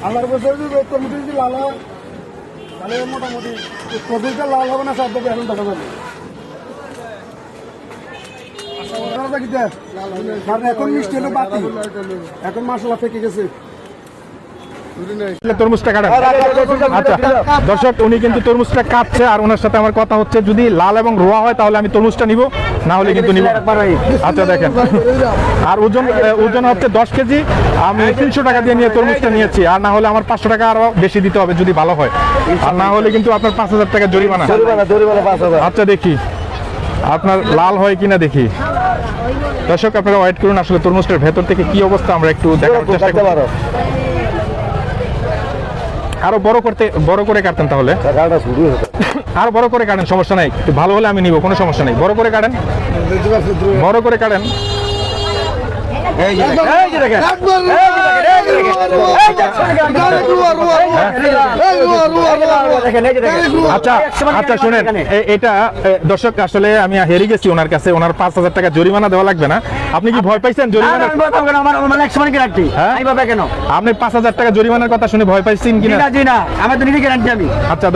আমার বছর যদি তরমুজ যদি লাল হয় তাহলে মোটামুটি তরমুজটা লাল হবে না সব দেবে এখন দেখা যাবে। এখন মিষ্টি হলো বাতি, এখন মশলা থেকে গেছে। তরমুজটা কাটেন। আচ্ছা দর্শক, উনি কিন্তু তরমুজটা কাটছে আর ওনার সাথে আমার কথা হচ্ছে, যদি লাল এবং রোয়া হয় তাহলে আমি তরমুজটা নিব, না হলে কিন্তু নিব। আচ্ছা দেখেন, আর ওজন হচ্ছে 10 কেজি। আমি 300 টাকা দিয়ে নিয়ে তরমুজটা নিয়েছি, আর না হলে আমার 500 টাকা আরো বেশি দিতে হবে যদি ভালো হয়, আর না হলে কিন্তু আপনার 5000 টাকা জরিমানা। আচ্ছা দেখি আপনার লাল হয় কিনা দেখি। দর্শক আপনারা ওয়েট করুন, আসলে তরমুজটার ভেতর থেকে কি অবস্থা আমরা একটু দেখার চেষ্টা করব। আরো বড় করে কাটেন, তাহলে আরো বড় করে কাটেন, সমস্যা নাই। একটু ভালো হলে আমি নিব, কোনো সমস্যা নেই। বড় করে কাটেন, বড় করে কাটেন। আচ্ছা আচ্ছা শুনেন, এটা দর্শক আসলে আমি হেরে গেছি ওনার কাছে, ওনার 5000 টাকা জরিমানা দেওয়া লাগবে না। আপনি কি ভয় পাইছেন জরিমানা? আপনি 5000 টাকা জরিমানার কথা শুনে ভয় পাইছেন কিনা? আমি তো নিজে গ্যারান্টি আমি। আচ্ছা